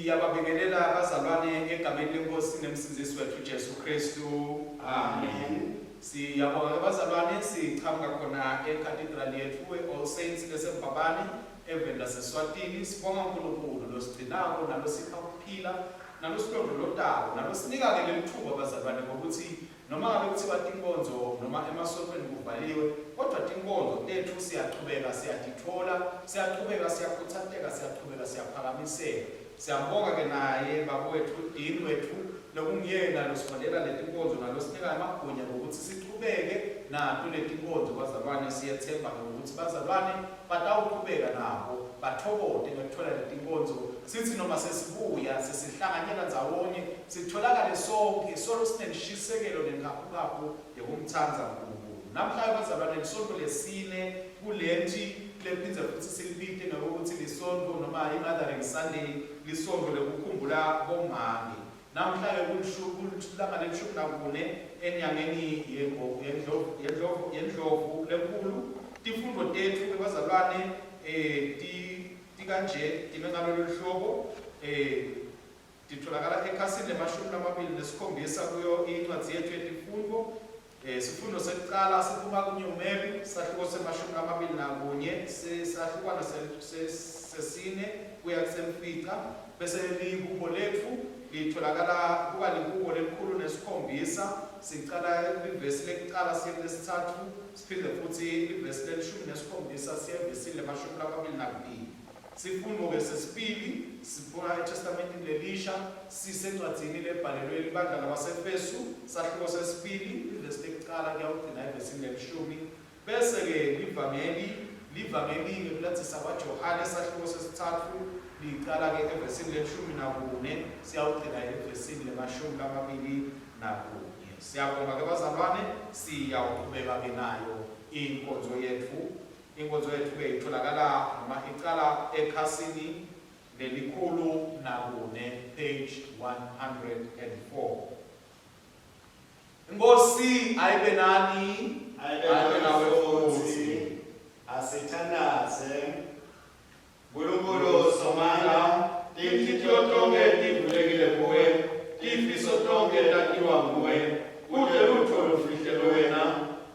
Siyababingelela abazalwane egameni lenkosi nemsindisi wethu Jesu Kristu. Amen. Siyabonga abazalwane sichamuka khona ecathedral yethu All Saints leseMbabane evenda seSwatini. Sibonga uNkulunkulu losigcinako nalosikha ukuphila nalosilondolotayo nalosinika ke lelithuba abazalwane ngokuthi noma ngabe kuthiwa tinkonzo noma emasontweni kuvaliwe kodwa tinkonzo tethu siyaqhubeka siyatithola siyaqhubeka siyakhuthateka siyaqhubeka siyaphakamiseka. Siyabonga ke naye babowethu Dean wethu lokungiyena losifundela letinkonzo nalosinika amagunya ukuthi siqhubeke nato letinkonzo bazalwane. Siyethemba ukuthi bazalwane batawuqhubeka nabo bathokote ngokuthola letinkonzo sithi noma sesibuya sesihlanganyela ndzawonye sitholakale sonke solo sineshisekelo nengaphukaphu yokumthanza uNkulunkulu. Namhlanje bazalwane isonto lesine kulenti lephinze futhi silibite ngokuthi lisonto noma iMothering Sunday lisonto lokukhumbula bomake. Namhlanje kulilanga leshumi nakune enyangeni yendlovu lenkulu. Tifundo tethu bazalwane tikanje timengalo loluhlobo titholakala ekhasini lemashumi lamabili nesikhombisa kuyo incwadi yethu yetifundo. Sifundo sekuqala siphuma kuNyumeri sahluko semashumi lamabili nakunye sahlukwana sesine kuya kusemfica bese likubo lethu litholakala kuba likubo lelikhulu nesikhombisa. Siqala ivesi lekuqala siye kulesithathu siphinde futhi ivesi lelishumi nesikhombisa siye evesini lemashumi lamabili nakubili. Sifundo ke sesibili siphuma eTestamentini lelisha sisencwadzini lebhalelwe libandla labaseFesu sahluko sesibili ivesi lekuqala kuyawugcina evesini lelishumi. Bese ke livangeli ngekulandzisa kwaJohane sahluko sesithathu liqala ke evesini lelishumi nakune siyawugcina evesini lemashumi lamabili nakunye. Siyabonga ke bazalwane siyawuqhubeka ke nayo inkonzo yethu. Inkonzo yethu ke itholakala noma iqala ekhasini lelikhulu nakune page 104. Inkosi ayibe nani ayibe nawe futhi. Asithandaze Nkulunkulu somandla tinhliziyo tonke tivulekile kuwe tifiso tonke tatiwa nguwe kude lutho lufihlelo wena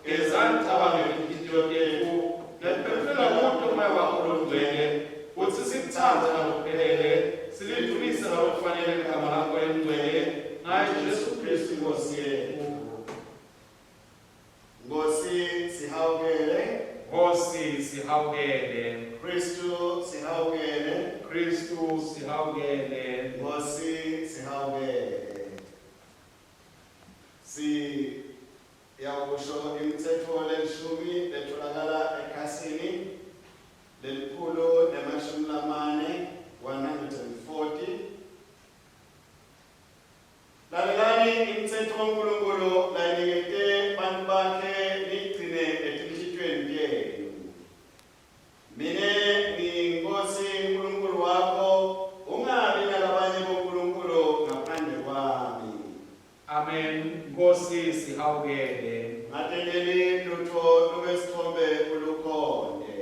ngezancabange inhliziyo tethu nephefumula kuto umoya wakho longcwele uthi sikuthande ngokuphelele silidlulise ngokufanele igama lakho elingcwele ngaye Jesu Kristu Nkosi yethu. Nkosi sihawukele, Nkosi sihawukele, Kristu sihawukele, Kristu sihawukele, Nkosi sihawukele. Siyakusho imithetho lelishumi letholakala ekhasini lelikhulu nemashumi lamane 140. Lalelani imithetho kaNkulunkulu layinikete bantu bakhe nigcine etinhlitiyweni yenu. Mine nginkosi uNkulunkulu wakho ungabi nalabanye bonkulunkulu ngaphandle kwami. Amen. Nkosi sihawukele, Ngatendeli lutho lubesithombe ulukhonde.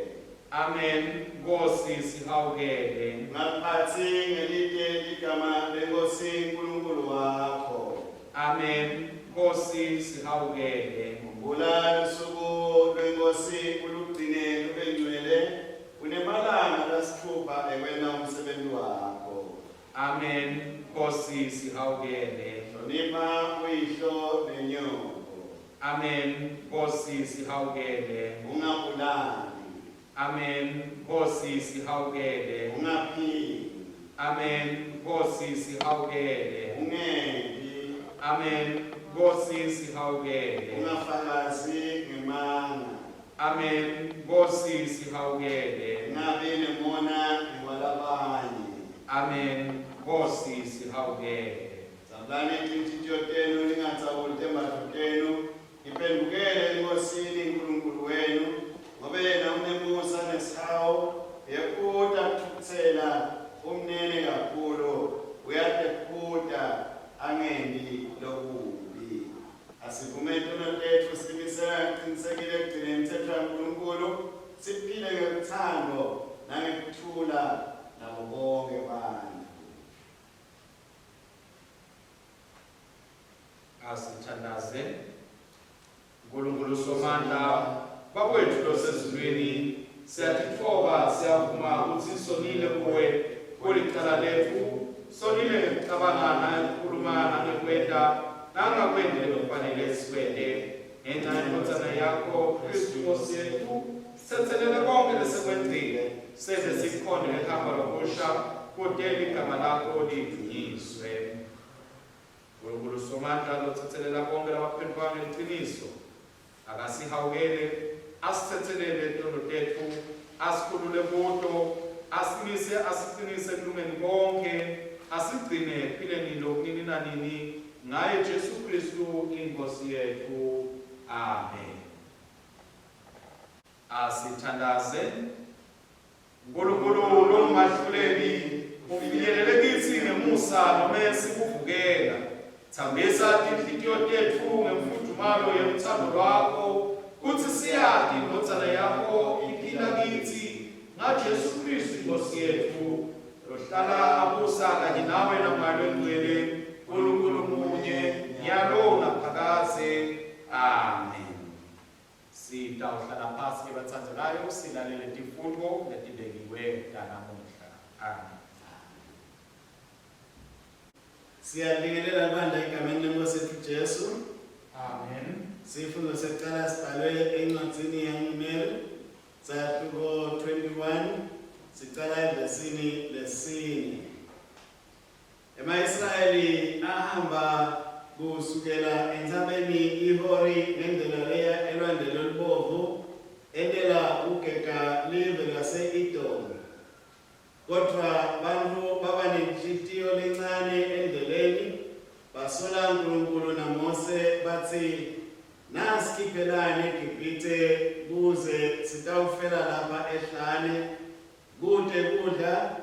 Amen. Nkosi sihawukele, Ngaphathi ngelite ligama lenkosi uNkulunkulu wakho. Amen. Nkosi sihawukele, Khumbula usuku lwenkosi ulugcine lubengcwele kunemalanga lasithupha ekwenza umsebenzi wakho. Amen. Nkosi sihawukele, Hlonipha uyihlo nenyoko. Amen. Nkosi sihawukele, Ungabulali, Amen. Nkosi sihawukele, ungaphili, Amen. Nkosi sihawukele, ungebi, Amen. Nkosi sihawukele, ungafakazi ngemanga, Amen. Nkosi sihawukele, ungabi nemona ngwalabanye. Amen. Nkosi sihawukele. Zabulani inhliziyo tenu lingatsabuli tembatho tenu iphendukele enkosini uNkulunkulu wenu ngoba yena unemusa nesihawu yekuda kuthukuthela umnene kakhulu uyadekuda angendi lokubi. Asivume itono tethu simisela kuqinisekile ekugcineni imithetho kaNkulunkulu siphile ngothando nangekuthula nabo bonke abantu. Asithandaze. Nkulunkulu Somandla, bakwethu losezulwini, siyatithoba siyavuma ukuthi sonile kuwe kulicala lethu, sonile ngekucabanga nekukhuluma nangekwenda nangakwendele kufanele sikwende ngenxa yendodzana yakho Kristu Nkosi yethu, sithethelele konke lesekwenzile seze sikhone ngehamba lokusha kude igama lakho lidunyiswe. Nkulunkulu Somandla lothethelela konke labaphendukanga ngeqiniso, akasihawukele, asithethelele tono tethu, asikhulule kuto, asiqinise kulungeni konke, asigcine phileni lokunini nanini ngaye Jesu Kristu inkosi yethu. Amen. Asithandaze. Nkulunkulu longahluleli, ufinyelele kithi ngemusa noma sikuvukela. Thambisa tinhliziyo tethu ngemfudumalo yemthando lwakho, kuthi siyazi indodzana yakho iphila kithi ngaJesu Kristu inkosi yethu, lohlala abusa kanye nawe namoya engcwele, Nkulunkulu munye nyalo naphakade. Amen. Sitawuhlala phasi bathandzelayo silalele tifundo letibekiwe tanamuhla. Amen. Siyabingelela bandla egameni lenkosi yethu Jesu. Amen. Sifundo sekuqala sibhalwe encwadzini yaNehemiya Zakubo 21 siqala evesini lesine. Ema-Israyeli ahamba kusukela entabeni iHori ngendlela leya elwandle olubovu endela ugega live lase-Edomu. Kodwa bantu baba nenhliziyo lencane endleleni, basola uNkulunkulu naMose bathi, nasikiphelani eGibhithe kuze sitawufela lapha ehlane, kude kudla,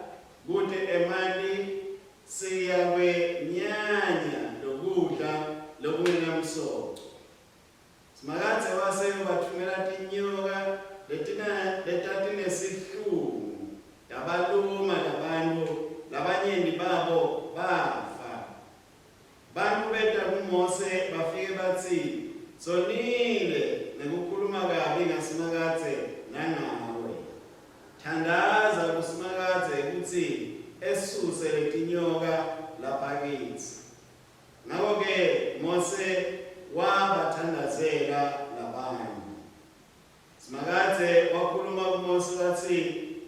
kude emali, siyakwenyanya lokudla lokungenamsoco. Simakadze waseyobathumela tinyoka letatinesihluku, yabaluma labantu, labanyenti babo bafa. Bantu beta kuMose bafike bathi, sonile ngekukhuluma kabi ngasimakadze nangawe. Thandaza kusimakadze ukuthi esuse letinyoka lapha kithi. Ngakho-ke Mose wabathandazela labantu. Simakadze wakhuluma kuMose wathi,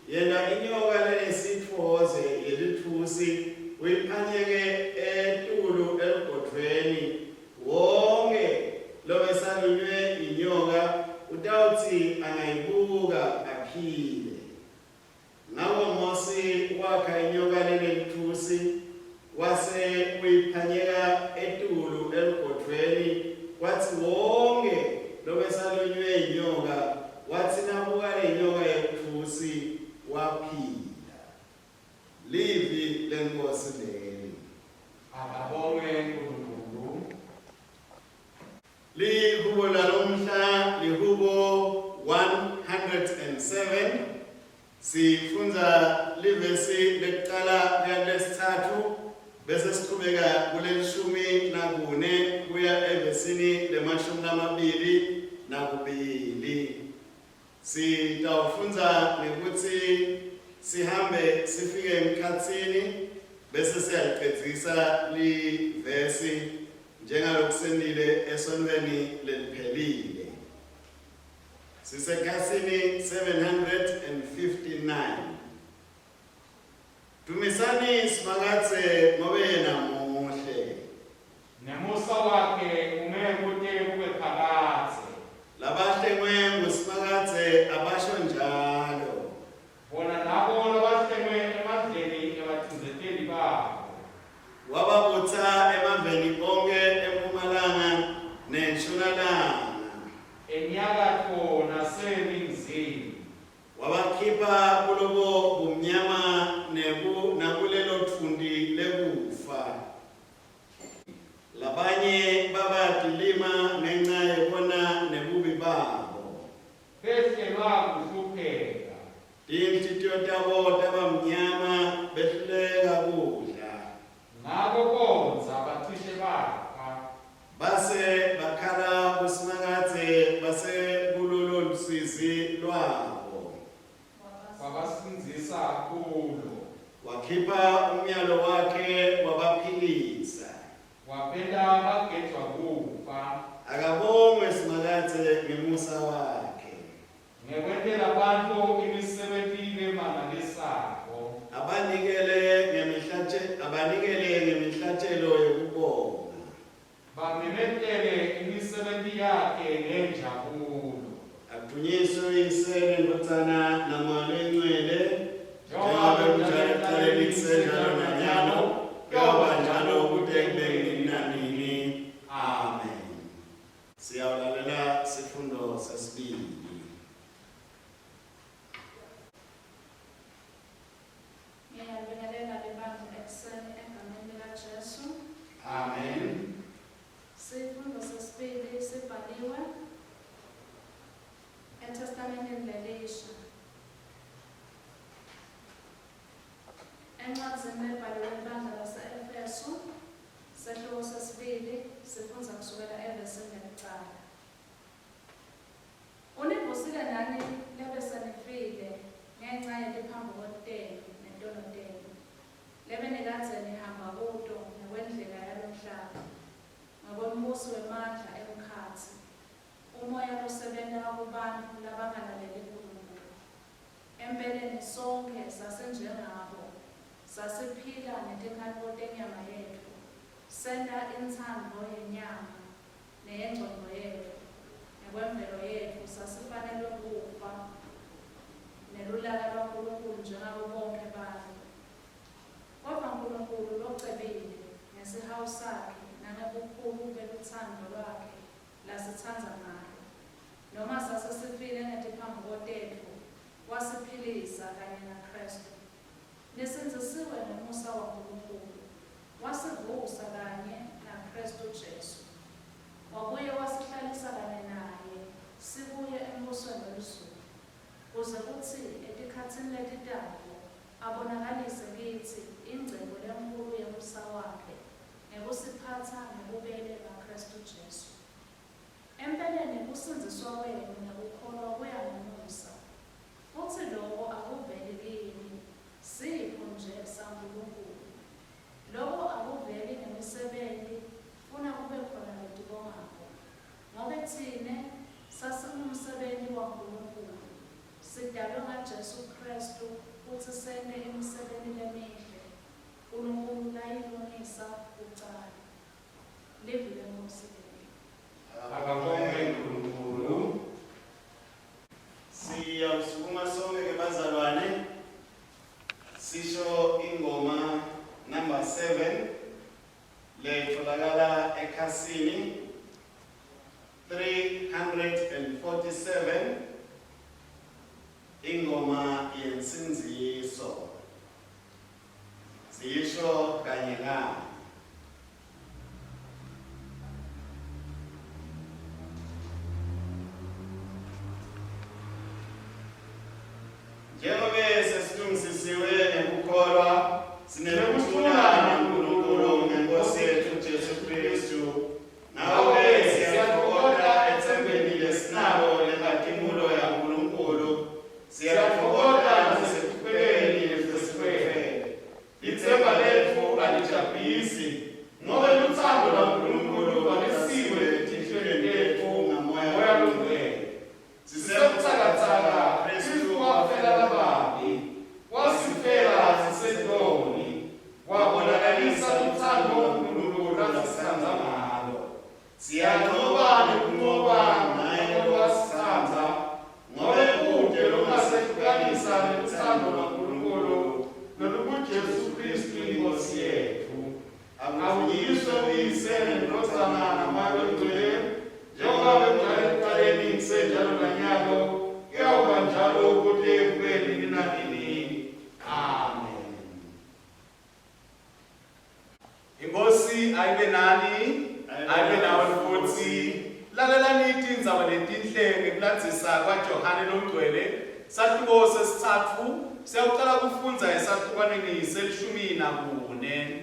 yena inyoka lenesitfoze yelithusi uyiphanyeke etulu eligodlweni, wonke lobesalunywe inyoka utawuthi angayibuka aphile. Ngakho Mose wakha inyoka lenelithusi wase uyiphanyeka etulu eligodlweni, kwathi wonke lobesalunywe inyoka wathi nabuka lenyoka yelithusi waphila. Livi lenkosi leli. Akabonge uNkulunkulu. Lihubo lalomhla lihubo 107. Sifunza livesi lekuqala lesithathu bese siqhubeka kulelishumi nakune kuya evesini le22. Sitawufunza ngekuthi sihambe sifike emkhatsini bese siyaliqedzisa livesi njengalokusendile esonweni leliphelile. Sisekhatsini 759. Dumisani simakadze ngobe yena muhle. Nemusa wakhe umekude kube phakathe. Labahlengwe ngusimakadze abasho njalo. Bona labo labahlengwe emadleni ebathinzeteli babo. Wababutsa emaveni onke empumalanga nentshonalanga. Enyakatho naseningizimu. Wabakhipha kulobo bumnyama nakulelo thundi Unyiswe isele ndotsana na Mwana Engcwele. Njengoba njalo ekuqaleni kusenjalo nanyalo. Kuyoba njalo kude ekubekeni nanini. Amen. Siyawulalela sifundo sesibili. Ngiyabingelela lebandla ekuseni egameni likaJesu. Amen. Sifundo sesibili sibhaliwe eTestamenteni Elisha. Encwadzini ebhaliwe ibandla lase-Efesu, sehluko sesibili, sifundza kusukela evesini lokuqala. Univusile nani lebesenifile ngenxa yetiphambukotenu nentonotenu lebenikadze nihamba kuto nekwendlela yalomhlaba ngokombuso wemandla emkhatsi, umoya losebenta kubantfu labangalaleli Nkulunkulu. Empeleni sonke sasenjengabo, sasiphila ngetinkhanyiko tenyama yetfu, senta intsandvo yenyama neyengcondvo yetfu, nekwemvelo yetfu sasifanelwe kufa nelulaka lwaNkulunkulu njengabo bonke bantfu. Kodwa Nkulunkulu locebile ngesihawu sakhe nangebukhulu belutsandvo lwakhe lasitsandza ngalo, noma sasesifile ngetiphambuko tetfu, wasiphilisa kanye naKristu. Nisindzisiwe ngemusa waNkulunkulu, wasivusa kanye naKristu Jesu. Wabuye wasihlalisa kanye naye, sibuye embusweni welizulu, kuze kuthi etikhatsini letitako abonakalise kithi ingcebo lenkulu yemusa wakhe ngekusiphatsa ngebubele kaKristu Jesu. Empeleni kusindziswa kwenu nekukholwa kuya ngomusa, futsi loko akuveli kini, sipho nje saNkulunkulu. Loko akuveli ngemisebenti, funa kube khona letibongako. Ngobe tsine sasingumsebenti waNkulunkulu, sidalwe ngaJesu Kristu kutsi sente imisebenti lemihle uNkulunkulu layilungisa kucala. Livi lemusi leli. Akabonge Nkulunkulu. Siyawusukuma sonke ke bazalwane. Sisho ingoma number 7 letholakala ekhasini 347, ingoma yensinziso. Siyisho kanye kanye. Njengoba sesilungisisiwe ngokukholwa, sinekuthulana uNkulunkulu ngeNkosi yethu Jesu Kristu. Nawe siyathokoza ethembeni lesinalo lenkazimulo yaNkulunkulu. Siyathokoza nasekupheni lesifebe. Ithemba lethu alijabulisi, ngoba luthando lwaNkulunkulu lwalisiwe etinhlweni tethu ngamoya lomvelo. Sisebuthakathaka Kristu wafela lababi, wasifela sisentoni, wabonakalisa uthando uNkulunkulu asithanda ngalo. Siyaqoba nokunqoba naye wasithanda, ngoba kude lokungasehlukanisa nothando lwaNkulunkulu nolukuJesu Kristu iNkosi yethu. Akuyiswe uyise nendodana naMoya oNgcwele, njengoba njalo ekuqaleni kusenjalo nanyalo, kuyoba njalo kude ekubeni nanini. Amen. Inkosi ayibe nani, ayibe nawe futhi. Lalelani itindzaba letinhle ngekulandzisa kwaJohane loMgcwele, sahluko sesithathu. Siyaqala kufundza esahlukaneni selishumi nakune.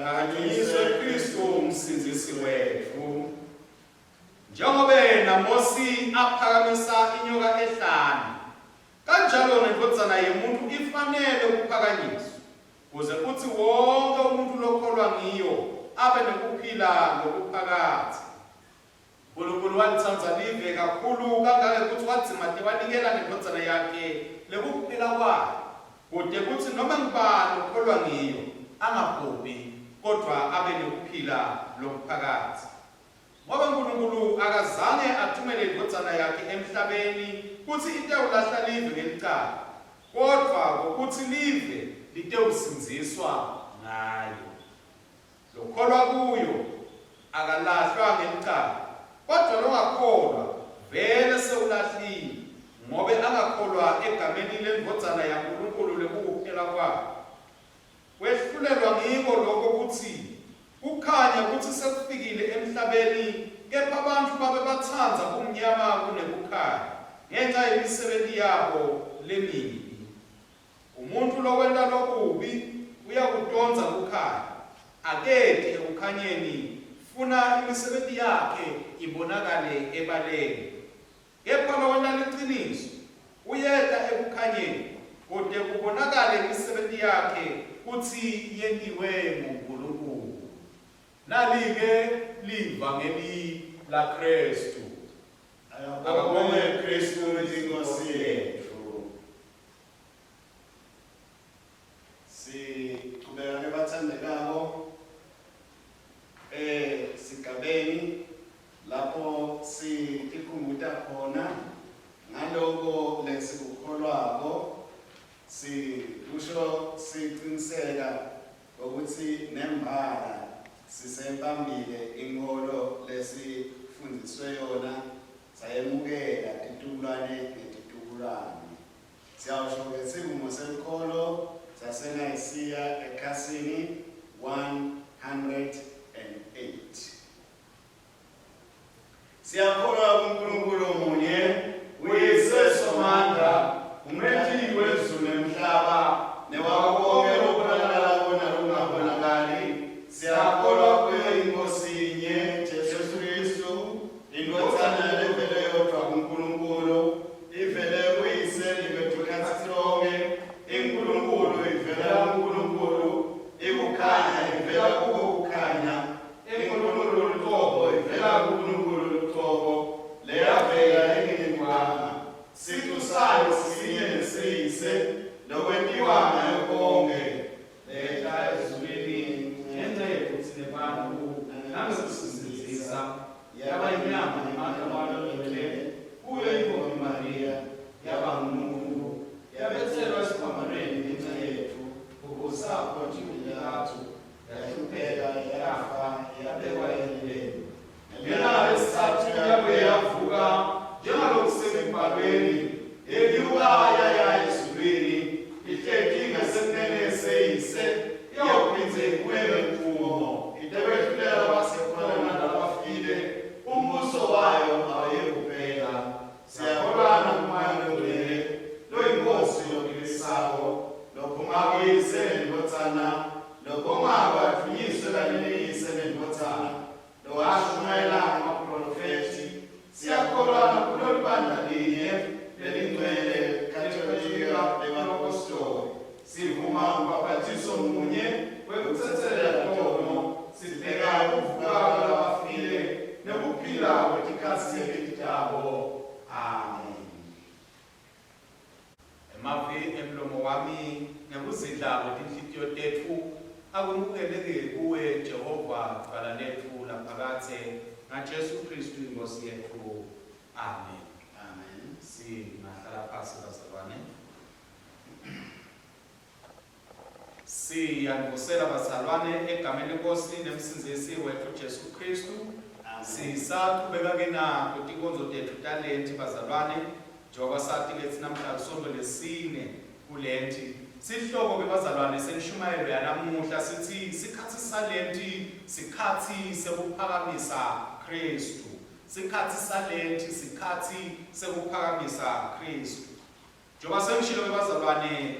Akanyiswe Kristu umsindisi wethu. Njengoba naMosi aphakamisa inyoka ehlane, kanjalo nendodana yemuntu ifanele ukuphakanyiswa, kuze kuthi wonke umuntu lokholwa ngiyo abe nokuphila ngokuphakathi. uNkulunkulu walitsandza live kakhulu kangaka ukuthi wadzima wanikela nendodana yakhe lekuphela kwayo, kude kuthi noma ngubani okholwa ngiyo angabhubhi, kodwa abe nokuphila lokuphakathi. ngoba uNkulunkulu akazange athumele indodana yakhe emhlabeni kuthi itewulahla live ngelicala, kodwa ukuthi live litewusinziswa ngayo. Lokholwa kuyo akalahlwa ngelicala, kodwa longakholwa vele sewulahlile, ngoba angakholwa egameni lendodana yaNkulunkulu lekukuphela kwakhe. Wehlulelwa ngiko lokho ukuthi kukhanya ukuthi sekufikile emhlabeni, kepha abantu babe bathanza kumnyama kunekukhanya ngenxa yemisebenzi yabo lemibi. Umuntu lokwenta lokubi uyakudonsa kukhanya, akekho ekukhanyeni funa imisebenzi yakhe ibonakale ebaleni. Kepha lokwenta liqiniso uyeka ekukhanyeni kude kubonakale imisebenzi yakhe kuthi yentiwe nguNkulunkulu. Nali-ke livangeli laKristu. Akabonge Kristu inkosi yethu. Siqhubeka nebathandekayo sigabeni lapho sikhumbuta khona ngaloko lesikukholwako, sikusho siqiniseka ukuthi nembala sisembambile inkolo lesifundiswe yona, sayemukela titulwane ngetitulwane. Siyawusho ngesimo senkolo saseNayisiya ekhasini 108. Siyakholwa kuNkulunkulu munye, uyise somandla, umlethi wezulu nemhlaba, newakho lokubonakala bona lokungabonakali. Siyakholwa kuye inkosi yinye, Jesu Kristu, indodana evele yodwa kuNkulunkulu, ivele kuyise libethukhathi lonke. iNkulunkulu ivela kuNkulunkulu, ikukhanya ivela kukukhanya. iNkulunkulu luqobo ivela kuNkulunkulu luqobo, leyavela engenyama. Situ sayo sisinye nesiyise, lokwentiwa ngayo konke. Letha ezulwini ngenxa yethu nebantu nangokusinzisa, yaba inyama emadlabalo kuyo intombi Maria, yaba ngumuntu, yabethelwa esiphambanweni ngenxa yethu, ubusapho Pilato, yahlupheka, yafa, yabekwa endleleni. Ngelanga lesithathu yabuye yavuka, njengalokhu kusemibhalweni, yenyuka yaya ezulwini, ihleli ngasekunene seyise, iyawuphindze ikwele mfumo, itebethulela abasekhona nalabafile, umbuso wayo awuyekuphela. Siyakholana kuMoya oNgcwele, loyinkosi lokulisako, lophuma kuyise nendodana, lophuma kwathunyiswe kanye neyise nendodana, lowashumayela amaprofethi. Siyakholana kulolu bandla linye lelingcwele Katolika leBapostoli. Sivuma ubhaphathiso munye wekutsetsela tono, sibheka ukuvuka kwabafile nokuphila kwetikhathi sebitabo. Amen. Emavi emlomo wami ngekuzidla kwetinhlitiyo tethu akumukeleke kuwe Jehova Gcwala lethu laphakathe ngaJesu Kristu inkosi yethu. Amen. Amen. Singahlala phasi bazalwane. Siyangivusela bazalwane egameni lenkosi nemsindisi wethu Jesu Kristu. Sisaqhubeka-ke na kutinkonzo tethu talenti bazalwane, njengoba sathi-ke thina namhla kusonto lesine kulenti. Sihloko-ke bazalwane senishumayelo yanamuhla sithi isikhathi salenti sikhathi sekuphakamisa Kristu. Sikhathi salenti sikhathi sekuphakamisa Kristu. Njengoba sengishilo-ke bazalwane,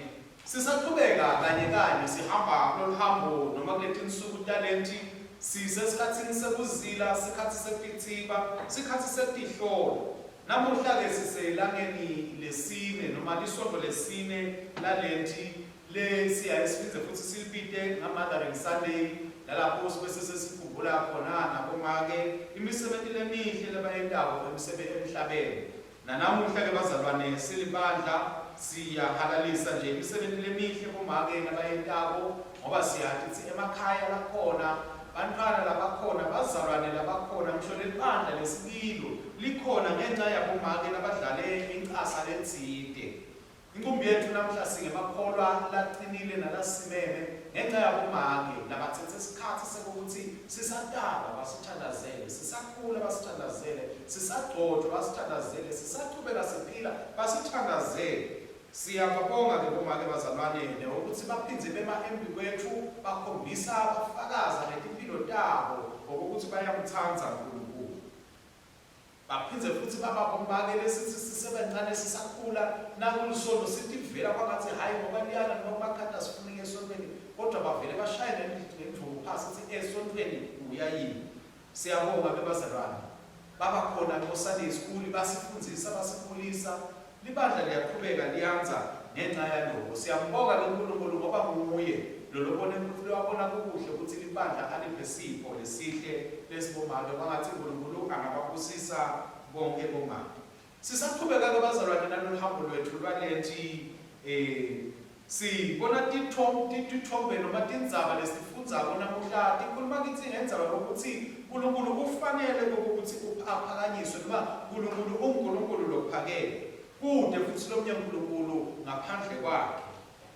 sisaqhubeka kanye sihamba kulolu hambo noma kuleti nsuku talenti. Sisesikhathini sekuzila, sikhathi sekuthiba, sikhathi setihlolo. Namuhla-ke siselangeni lesine noma lisonto lesine lalenti siyaye siphinde futhi silibite ngama-Mothering Sunday, lalapho sibe sesikhumbula khona nabomake imisebenzi lemihle lebayentayo emhlabeni. Nanamuhla-ke bazalwane silibandla siyahalalisa nje imisebenzi lemihle bomake nabayentayo, ngoba siyathi emakhaya lakhona bantwana labakhona, bazalwane labakhona, ngisho lebandla lesibilo likhona ngenxa yabomake labadlale incasa lenzide. Inkumbi yethu namhla singemakholwa laqinile nalasimeme ngenxa yabomake labathethe isikhathi sokuthi sisataba basithandazele, sisakhula basithandazele, sisagcotshwa basithandazele, sisaqhubeka siphila basithandazele. Siyababonga ke bomake bazalwane ukuthi baphindze bema embi kwethu bakhombisa bafakaza ngempilo tabo ukuthi bayamthanda uNkulunkulu. Baphindze futhi bababomake lesithi sisebencane sisakhula nakulisonto sithi vela kwagathi hayi ngoba liyana noma makhanda sifuna esontweni kodwa bavele bashayela ngendlubu phasi sithi esontweni uyayini. Siyabonga ke bazalwane babakhona eSunday School basifundzisa basikhulisa. Libandla liyaqhubeka liyanza ngenxa yalokho. Siyambonga ke uNkulunkulu ngoba nguye lolobona wabona kuhle ukuthi libandla aliphe sipho lesihle lesibomake bangathi uNkulunkulu angababusisa bonke bomake. Sisaqhubeka ke bazalwane naloluhambo lwethu lwalethi sibona tithombe noma tindzaba lesifundzako namuhla tikhuluma kithi ngendzaba lokuthi uNkulunkulu ufanele ukuthi aphakanyiswe noma uNkulunkulu uNkulunkulu lokuphakela. Kude futhi lo mnyankulunkulu ngaphandle kwakhe.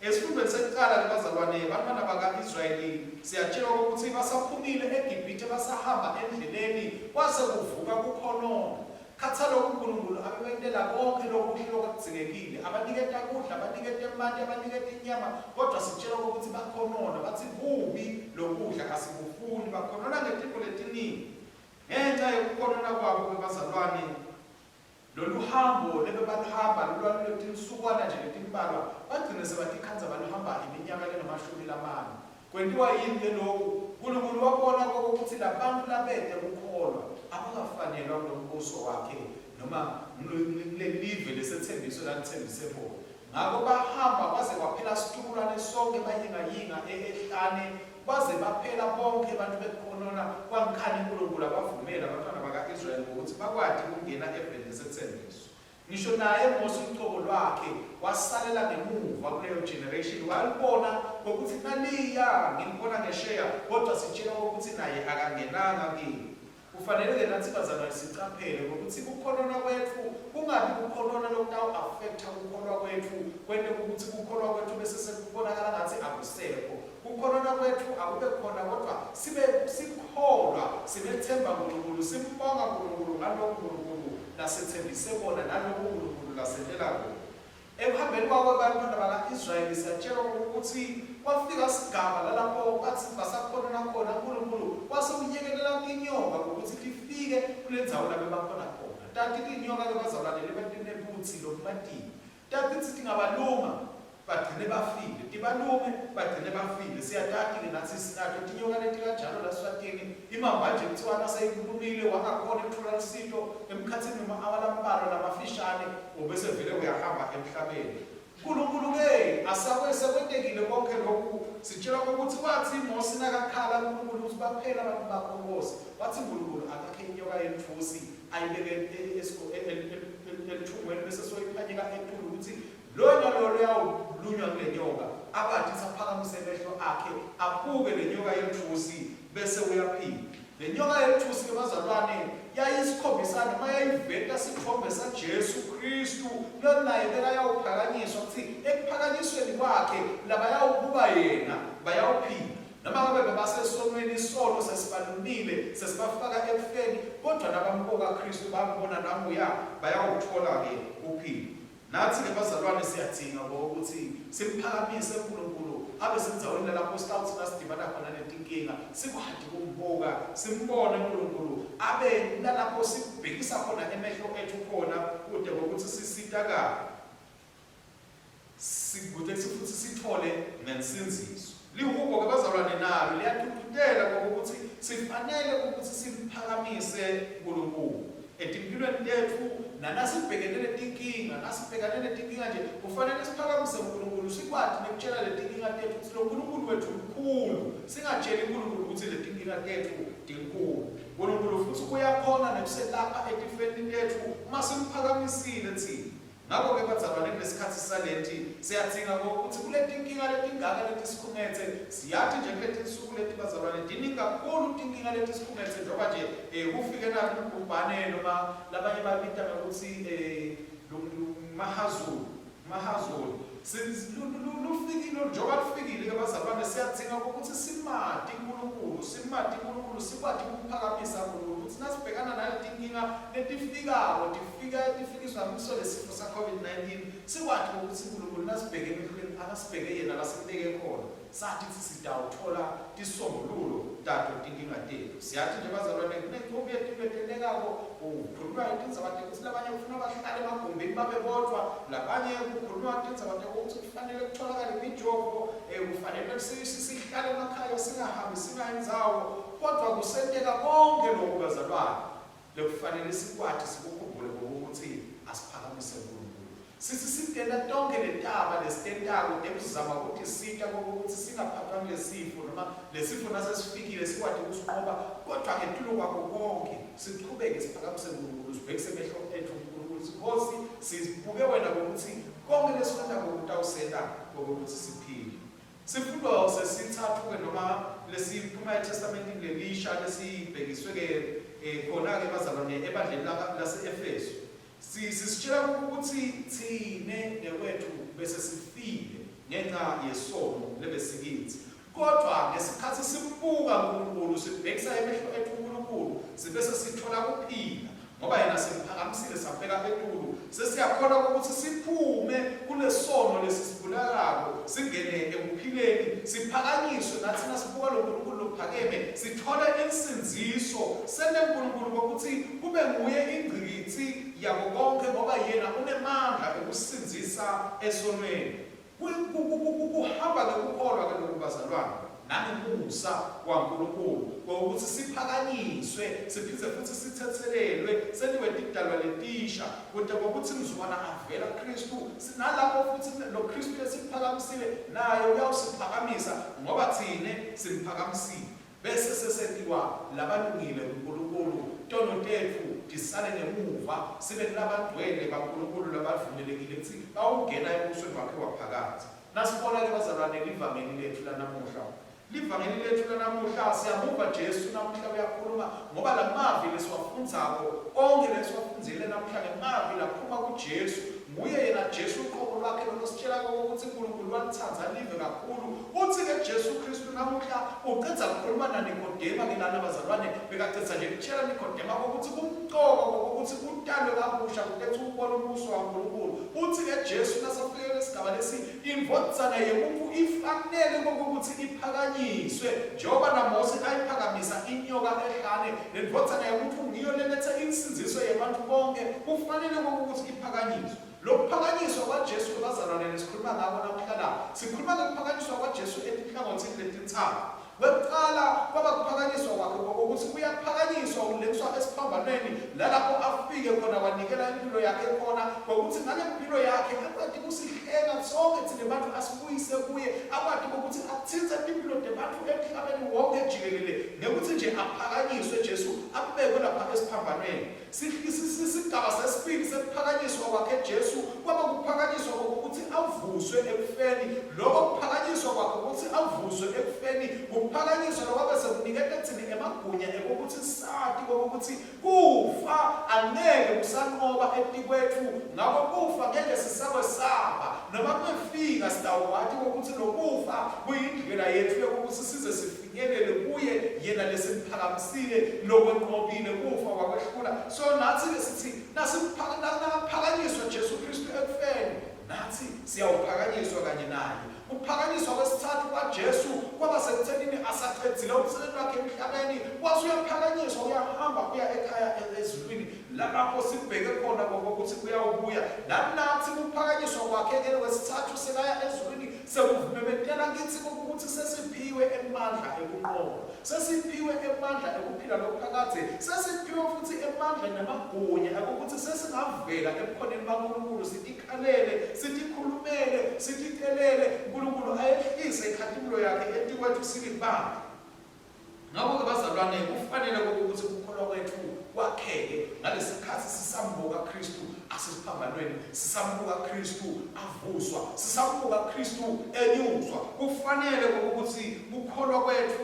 Esifundweni sekuqala ke bazalwane bantwana baka-Israyeli siyatshelwa ukuthi basaphumile eGibhithe basahamba endleleni kwase kuvuka kukhonona. Khathalo uNkulunkulu abebentela konke lokuhle okudzingekile, abaniketa kudla, abaniketa imali, abaniketa inyama, kodwa sitshelwa ukuthi bakhonona, bathi kubi lokudla asikufuni, bakhonona ngezinto letiningi. Ngenxa yokukhonona kwabo bazalwane lolu hambo lebebaluhamba lolwaletinsukwala nje letimbalwa bagcine sebatikhanza baluhamba iminyaka le-40. Kwentiwa yini ke lokhu? uNkulunkulu wabona ukuthi labantu labede kukholwa abakafanelwa kulo mbuso wakhe noma lelive lesethembiso lalithembise bona. Ngakho bahamba baze kwaphela situkulwane sonke bayingayinga ehlane baze baphela bonke abantu bekhonona kwangikhani uNkulunkulu abavumela abantwana baka-Israyeli ukuthi bakwadi ukungena eveni lesethembiso. Ngisho naye uMose uqobo lwakhe wasalela ngemuva kuleyo generation walibona ukuthi naliya ngilibona ngesheya kodwa sitshela ukuthi naye akangenanga kini. Kufanele nathi bazalwane sicaphele ukuthi ukukhonona kwethu kungabi ukukhonona lokutawu affecta ukukholwa kwethu kwente ukuthi ukukholwa kwethu bese sekubonakala ngathi akusekho. Ukukhonona kwethu akube khona kodwa sibe sikholwa sibethemba uNkulunkulu simbonga uNkulunkulu ngalokho uNkulunkulu lasethembise bona nalokho uNkulunkulu lasendela bona. Ekuhambeni kwabo abantwana baka-Israyeli siyatshelwa ukuthi kwafika isigaba lalapho bathi basakhonona khona uNkulunkulu wase unyekelela inyoka ukuthi lifike kule ndzawo lapho bakhona khona. Tathi inyoka ke bazalwane lebetinebutsi lokumatini. Tathi sithi ngabaluma bagcine bafile, tibalume bagcine bafile. Siyatati ke nathi sinato tinyoka leti kanjalo la Swatini. Imamba nje kuthiwa naseyikhulumile wangakhona ukuthola isito emkhathini noma abalambalo namafishane ubese vele uyahamba emhlabeni. uNkulunkulu ke asekwentekile konke lokhu sitshela ukuthi wathi Mose nakakhala uNkulunkulu ukuthi baphela abantu bakho Mose. Wathi uNkulunkulu akakhe inyoka yethusi ayibeke elithungweni bese soyiphanyeka enkulu ukuthi lona lolo yawulunywa kule nyoka abathi saphakamise amehlo akhe abuke le nyoka yethusi bese uyaphila. Le nyoka yethusi ke bazalwane yayisikhombisa noma yayiveta sithombe saJesu Kristu lonaye bekayawuphakanyiswa ukuthi ekuphakanyisweni kwakhe laba yawukuba yena bayawuphila. Noma ngabe basesonweni isono sesibalumile sesibafaka ekufeni kodwa nabambuka Kristu bambona namuya bayawuthola ke uphilo. Nathi ke bazalwane siyadinga ukuthi simphakamise uNkulunkulu abe senzaweni lapho sitawuthi nasidibana khona nezinkinga sikwadi kumbuka simbone uNkulunkulu abe lapho sibhekisa khona emehlo ethu khona kude ukuthi sisitakala sikude futhi sithole nensinziso. Lihubo ke bazalwane nalo liyathuthutela ukuthi sifanele ukuthi simphakamise uNkulunkulu etimpilweni tethu nanasibhekene nezinkinga nasibhekane nezinkinga nje kufanele siphakamise uNkulunkulu sikwadi nekutshela lezinkinga tethu ukuthi lo uNkulunkulu wethu mkhulu singatsheli uNkulunkulu ukuthi lezinkinga tethu dinkulu. uNkulunkulu futhi uyakhona nekuselapha etifeni tethu uma simphakamisile thina. Ngakho-ke bazalwane kulesikhathi salenti siyadzinga ukuthi kule tinkinga letingaka leti sikhumethe siyathi nje kuleti nsuku leti bazalwane diningi kakhulu tinkinga leti sikhumethe njengoba nje kufike nalo ubhubhane noma labanye babita ngokuthi mahazulu lufikile njengoba lufikile-ke bazalwane siyadzinga ukuthi simati uNkulunkulu sikwazi ukuphakamisa uNkulunkulu ukuthi nasibhekana nale tinkinga letifikayo tifikiswa yiso lesifo sa-COVID-19 sikwazi ukuthi uNkulunkulu nasibheke emehlweni akasibheke yena lasibeke khona sathi sidawuthola tisombululo tato tinkinga tethu siyathi nje bazalwane kunenqubo yetibethelekako kukhulunywa itindzaba ukuthi labanye kufuna bahlale emagumbini babe bodwa labanye kukhulunywa itindzaba ukuthi kufanele kutholakale imijovo kufanele sihlale emakhaya singahambi singayinzawo kodwa kusenteka konke lokhu bazalwane lekufanele sikwathi sikukhumbule ukuthi asiphakamise uNkulunkulu sithi sidela tonke letaba lesitentako tekuzama ukuthi sita ukuthi singaphathwa ngesifo noma lesifo nasesifikile sikwathi ukusiqoba kodwa ngetulo kwakho konke siqhubeke siphakamise uNkulunkulu sibhekise emehlo ethu uNkulunkulu sikhosi sibuke wena ukuthi konke lesifunda ngokutawusenda ukuthi siphile sifundo sesithathu-ke noma lesiphuma eTestamentini lelisha lesibhekiswe-ke khona-ke bazalwane ebandleni lase-Efeso sisitshela ukuthi thine newethu bese sifile ngenxa yesono lebesikithi kodwa ngesikhathi sibuka uNkulunkulu sibhekisa emehlo ethu uNkulunkulu sibese sithola kuphila ngoba yena simphakamisile sabheka etulu sesiyakhona ukuthi siphume kulesono lesisibulalayo singene ekuphileni siphakanyiswe nathi nasibuka lo Nkulunkulu lophakeme sithole insinziso senenkulunkulu ukuthi kube nguye ingqikithi yabo konke ngoba yena unemandla ukusinzisa esonweni kuhamba ngokukholwa ke lokubazalwane nangemusa kwaNkulunkulu ukuthi siphakanyiswe siphinde futhi sithethelelwe seniwe idalwa letisha kodwa ukuthi mzukwana avela Kristu sinalapho futhi lo Kristu esiphakamisile naye uyawusiphakamisa ngoba thine simphakamisile bese sesentiwa labalungile uNkulunkulu tono tethu tisale ngemuva sibe labantwele kaNkulunkulu labavumelekile ukuthi bawungena ebusweni bakhe waphakathi nasibona-ke bazalwane livangeli lethu lanamuhla livangeli lethu lanamuhla siyamuva Jesu namuhla uyakhuluma ngoba la mavi lesiwafundzako konke lesiwafundzile namuhla ngemavi laphuma kuJesu nguye yena Jesu uqobo lwakhe lokusitshela ukuthi uNkulunkulu walithanda live kakhulu uthi-ke Jesu Kristu namuhla uqedza ukukhuluma naNikodema ke lana bazalwane bekaqedza nje kutshela Nikodema ukuthi kumqoka ukuthi utalwe kabusha kuletha ukubona ubuso kaNkulunkulu uthi-ke Jesu nasafike lesigaba lesi imvodzana yemuntu ifanele ukuthi iphakanyiswe njengoba naMose ayiphakamisa inyoka ehlane lemvodzana yomuntu ngiyo leletha insinziso yabantu bonke kufanele ukuthi iphakanyiswe lokuphakanyiswa kwaJesu bazalwane lesikhuluma ngako namuhla sikhuluma ngokuphakanyiswa kwaJesu etinhlangothini letintathu Wekuqala kwaba kuphakanyiswa kwakhe ukuthi uyaphakanyiswa ulethiswa esiphambanweni lalapho afike khona wanikela impilo yakhe khona ukuthi ngale mpilo yakhe akwazi ukusihlenga sonke thina abantu asibuyise kuye akwazi ukuthi athinthe impilo debantu emhlabeni wonke jikelele ngekuthi nje aphakanyiswe Jesu abekwe lapha esiphambanweni sigaba sesibili sekuphakanyiswa kwakhe Jesu kwaba kuphakanyiswa ukuthi avuswe ekufeni lokho kuphakanyiswa kwakhe ukuthi avuswe ekufeni kuphakanyiswa lokho sekunikele thina emagunya ukuthi sathi ukuthi kufa angeke kusanqoba etikwethu ngakho kufa ngeke sisakwesaba noma kufika sidawuwathi ukuthi lokufa kuyindlela yethu yokuthi size sifinyelele kuye yena lesimphakamisile lokwenqobile kufa wakwehlula so nathi sithi nasiphakanyiswa Jesu Kristu ekufeni nathi siyawuphakanyiswa kanye naye ukuphakanyiswa kwesithathu kwaJesu kwaba sekuthenini asaqedzile umsebenzi wakhe emhlabeni wasuyaphakanyiswa uyahamba kuya ekhaya ezulwini lapho sibheke khona ukuthi kuyawubuya nathi ukuphakanyiswa kwakhe kwesithathu sekaya ezulwini sekuvumemethela kithi ukuthi sesiphiwe emandla ekunqoba sesiphiwe emandla ekuphila lokuphakade sesiphiwe futhi emandla namagunya ukuthi sesingavela ebukhoneni baNkulunkulu sitikhalele sitikhulumele sititelele uNkulunkulu ayehlise ikhatibulo yakhe etikwethu silibamba ngakho ke bazalwane kufanele ukuthi ukukholwa kwethu kwakheke ngalesikhathi sisambuka Kristu asesiphambanweni, sisambuka Kristu avuswa, sisambuka Kristu enyuswa. Kufanele ukuthi ukukholwa kwethu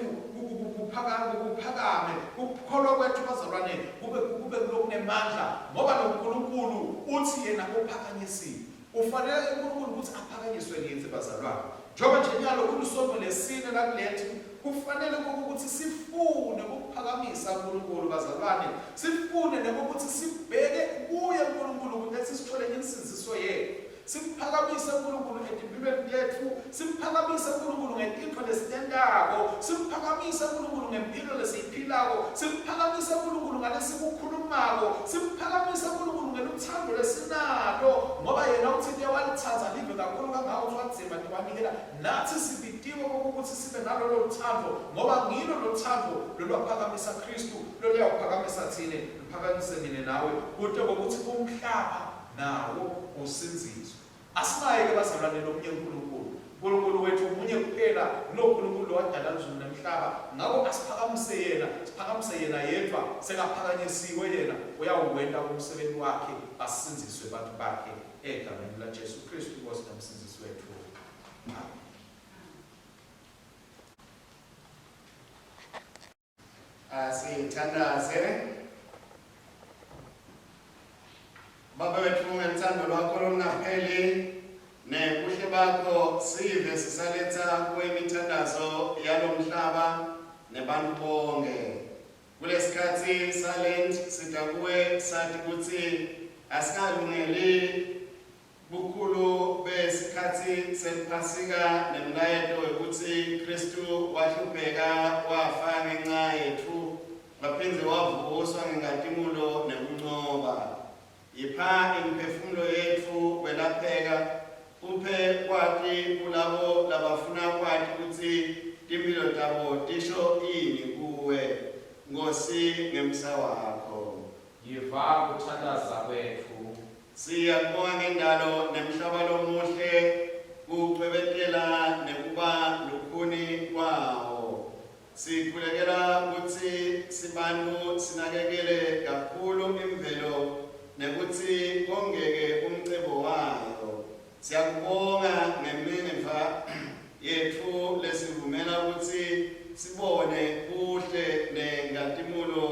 kuphakame, ukukholwa kwethu bazalwane kube kunemandla, ngoba noNkulunkulu uthi yena uphakanyisiwe. Ufanele uNkulunkulu ukuthi aphakanyiswe nithi bazalwane. Njengoba nje nyalo kulisonto lesine lakulethu, kufanele ukuthi sifune ukuphakamisa uNkulunkulu bazalwane, sifune nokuthi sibheke kuye uNkulunkulu ukuthi sithole insiziso yethu, simphakamise uNkulunkulu empilweni yethu, simphakamise uNkulunkulu ngezinto lesitendako, simphakamise uNkulunkulu ngempilo lesiyiphilako, simphakamise uNkulunkulu ngalesikukhulumako, simphakamise uNkulunkulu ngeluthando lesinalo, ngoba yena uthi uyawalithanda live kakhulu kangako uwadzima niwanikela nathi sibitiwe ukuthi sibe nalo lothando, ngoba ngilo lothando lolwaphakamisa Kristu, loluyaphakamisa thina, luphakamise mina nawe, kude ukuthi umhlaba nawo usinzizwe. Asinayeke bazalwane lomunye uNkulunkulu. uNkulunkulu wethu umunye kuphela, uNkulunkulu wadala izulu nomhlaba. Ngakho asiphakamise yena, siphakamise yena yedwa, sekaphakanyisiwe yena, uyawuwenda umsebenzi wakhe, asinziswe abantu bakhe egameni laJesu Kristu Nkosi nomsindisi wethu. Sithandaze. Baba wethu ngethando lwakho longapheli nebuhle bakho sive sisaletha kwemithandazo yalomhlaba nebantu bonke. Kulesikhathi silent sidakuwe sathi ukuthi asikalungeli bukhulu besikhathi sephasika nemlayeto ukuthi Kristu wahlupheka wafa ngenxa yethu waphinde wavuswa ngenkazimulo nebuncoba. Yipha imphefumulo yethu kwelapheka, uphe kwati kulabo labafuna kwati ukuthi impilo zabo tisho ini kuwe, Nkosi ngemsa wakho. Yiva ukuthandaza kwethu. Siyabonga ngendalo nemhlaba lomuhle, kucwebetela nekuba lukhuni kwawo. Sikhulekela ukuthi sibantu sinakekele kakhulu imvelo nekuthi kongeke umcebo wayo. Siyakubonga ngemiva yethu lesivumela ukuthi sibone kuhle nenkazimulo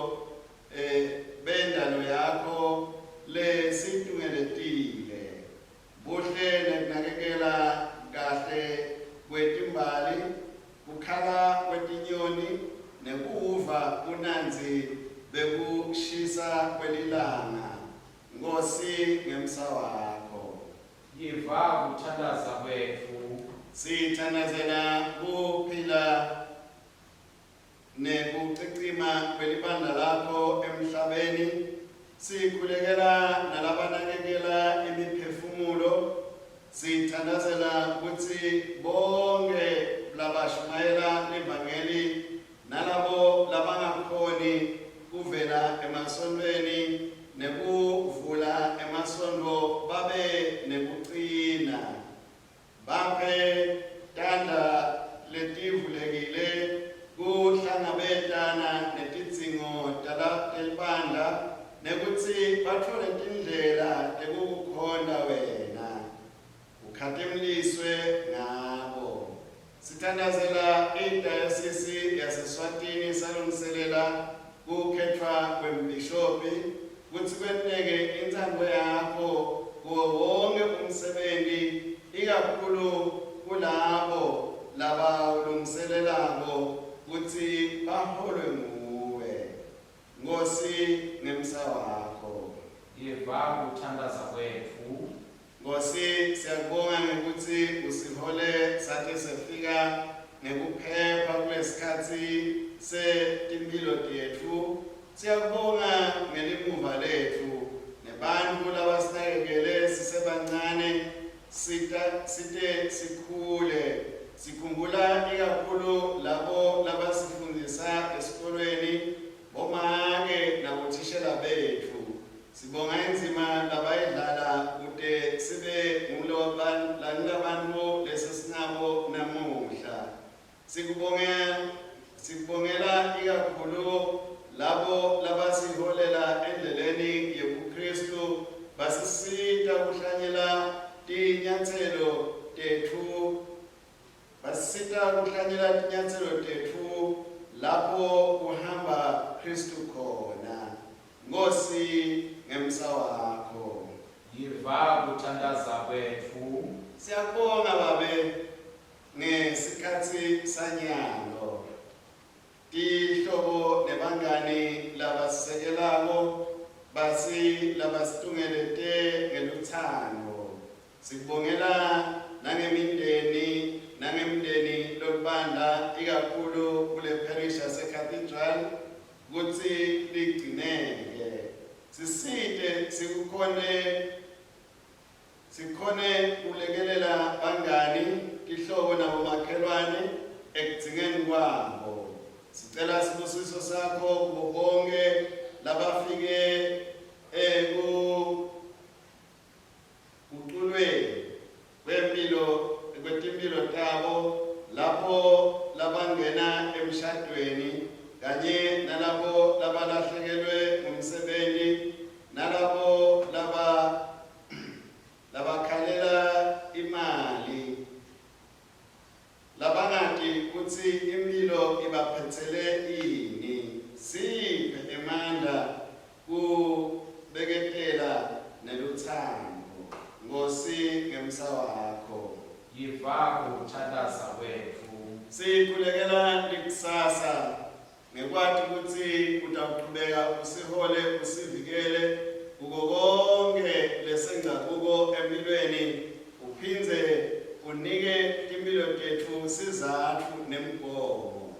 bendalo yakho lesitungeleile. Buhle nekunakekela kahle kwetimbali, kukhala kwetinyoni nekuva unanzi bekushisa kwelilanga. Nkosi ngemsa wakho. Yiva ukuthandaza kwethu. Sithandazela kuphila nekucicima kwelibandla lakho emhlabeni. Sikhulekela nalabanakekela imiphefumulo. Sithandazela ukuthi bonke labashumayela livangeli nalabo labangakhoni kuvela emasontweni nekuvula emasondo babe nekucina, baphe tanda letivulekile kuhlangabetana netidzingo telibandla nekutsi batfole tindlela tekukukhonda wena, ukhatimliswe ngabo. Sithandazela idayosisi yaseSwatini salungiselela kukhetfwa kwembishopi, kutsi kwenteke intsandvo yakho kuwo wonke umsebenti, ikakhulu kulabo labawulungiselelako kutsi baholwe nguwe. Nkosi ngemsa wakho. Yiva ukuthandaza kwethu. Nkosi siyakubonga ngekuthi usihole sathi sefika ngekuphepha kulesikhathi setimpilo tethu. Siyakubonga ngelimuva lethu nebantu labasinakekele sisebancane site sikhule. Sikhumbula ikakhulu labo labasifundisa esikolweni, bomake nabothishela bethu. Sibonga inzima labayidlala kude sibe ngulabantu lesesinabo namuhla. Sikubongela ikakhulu labo labasiholela endleleni yobuKristu lapho uhamba Kristu khona. Nkosi ngemsa wakho. Yiva ukuthandaza kwethu. Siyabonga babe ngesikhathi sanyalo. Tihlobo nebangani labasekelako basi labasitungele ngeluthando. Sikubongela nangemindeni lobanda ikakhulu kule parish yase-Cathedral ukuthi ligcineke. Siside sikhone kulekelela bangani tihlobo nabomakhelwane ekudzingeni kwabo. Sicela sibusiso sakho kubo bonke labafike kuculweni kwetimpilo tabo lapho labangena emshadweni kanye nalabo labalahlekelwe ngumsebenzi nalabo labakhalela imali labangati kutsi impilo ibaphetsele ini. Siphe emandla kubeketela neluthando. Nkosi ngemsa wakho. Yiva ukuthandaza kwethu. Sikhulekela likusasa ngekwati ukuthi utaqhubeka usihole usivikele kuko konke lesenza kuko empilweni uphindze unike impilo tethu sizathu nemigomo.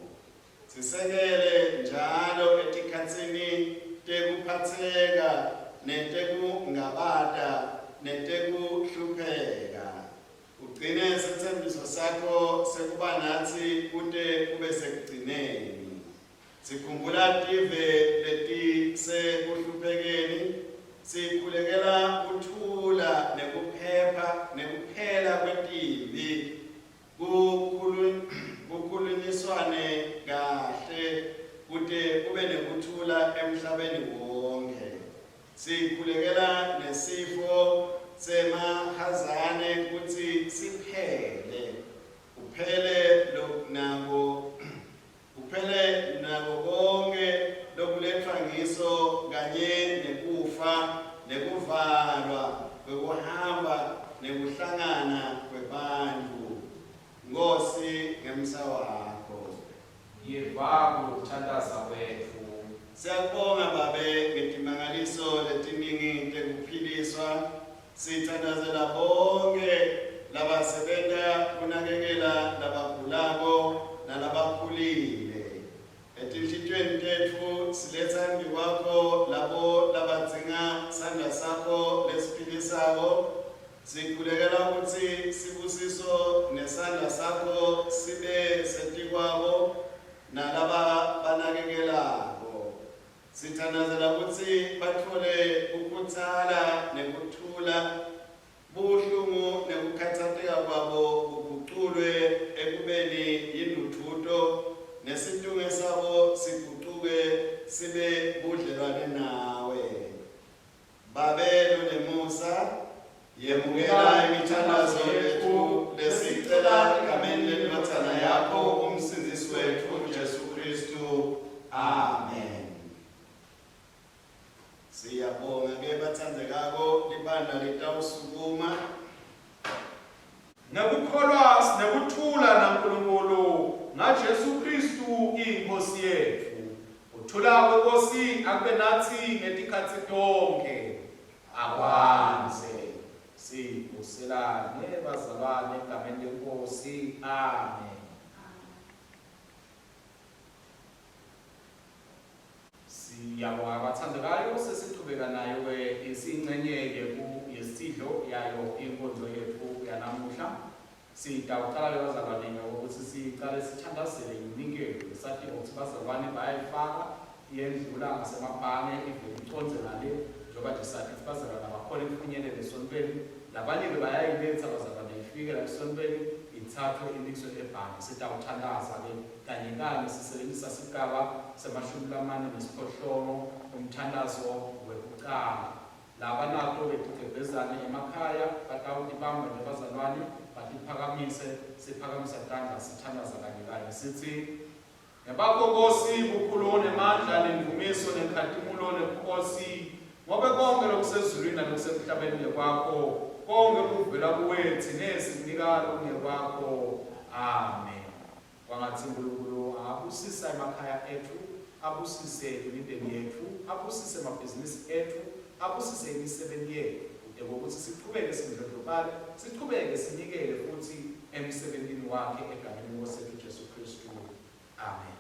Sisekele njalo etikhatsini tekuphatheka netekungabata netekuhlupheka. Ugcine sethembiso sakho sekuba nathi kude kube sekugcineni. Sikhumbula tive letisekuhluphekeni. Sikhulekela ukuthula nekuphela kwetivi kukhulunyiswane kahle kude kube nekuthula emhlabeni wonke. Sikhulekela nesifo semahazane kuti siphele nako konke lokulethwa ngiso kanye nekufa nekuvalwa kwekuhamba nekuhlangana kwebantfu. Nkosi ngemsa wakho. Yiva ukuthandaza kwethu. Siyabonga babe ngetimangaliso letiningi tekuphiliswa. Sithandazela bonke labasebenta kunakekela labagulako nalabakhulile. Etinhlitweni tethu siletha phambi kwakho labo labadzinga sandla sakho lesiphilisako. Sikhulekela ukuthi sibusiso nesandla sakho sibe setikwabo nalaba banakekelako. Sithandazela ukuthi bathole ukuthala nekuthula buhlungu nekukhathatheka kwabo kuguqulwe ekubeni yinduthuto nesithuko sabo siguquke sibe budlelwane nawe. Babelo nemusa yemukela imithandazo yethu lesicela egameni lendodana yakho umsindisi wethu uJesu Kristu. Amen. Siyabonga ke bathandekako libandla litawusukuma Nekukholwa nekuthula naNkulunkulu ngaJesu Kristu inkosi yethu. Uthula kwenkosi akube nathi ngetikhathi tonke. Akwanze. Sibuselane bazalwane egameni lenkosi. Amen. Siyabonga abathandekayo sesiqhubeka nayo isingcenye yesidlo yayo inkonzo yethu yanamuhla. Sitawuqala bazalwane ukuthi siqale sithandazele iminikelo esadinga ukuthi bazalwane bayayifaka iyendlula ngasemabhange ivele iconzela le njengoba nje sathi bazalwane abakhona ekufinyelele esontweni labanye-ke bayayiletha bazalwane ifike la esontweni ithathwe inikiswe ebhange. Sitawuthandaza-ke kanye kanye sisebenzisa sigaba se-48 umthandazo wekuqala. Laba nato betugebezane emakhaya batawuthi bamba nje bazalwane batiphakamise siphakamisa tandla sithandaza kanye kanye sithi Ngabakho Nkosi bukhulu nemandla nemvumiso nenkhathimulo nebukhosi ngobe konke lokusezulwini nalokusemhlabeni ngekwakho konke kuvela kuwe thina sinikalo ngekwakho. Amen. Kwangathi uNkulunkulu abusise emakhaya ethu, abusise imindeni yethu, abusise amabhizinisi ethu, abusise imisebenzi yethu kude ngokuthi siqhubeke sindlondlobale, siqhubeke sinikele futhi emsebenzini wakhe egameni lenkosi yethu Jesu Kristu. Amen.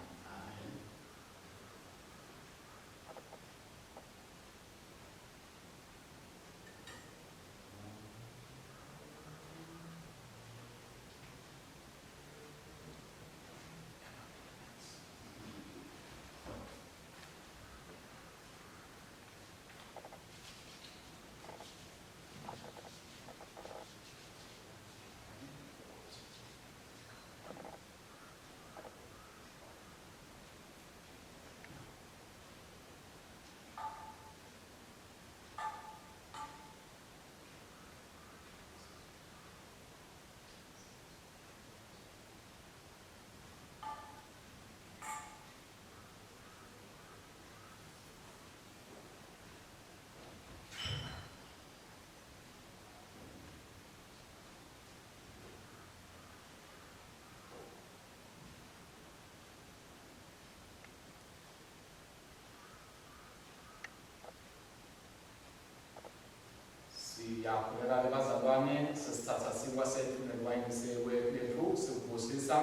Siyaqhubeka bazalwane, sesithatha sinkwa sethu neliwayini lethu sikuvusisa.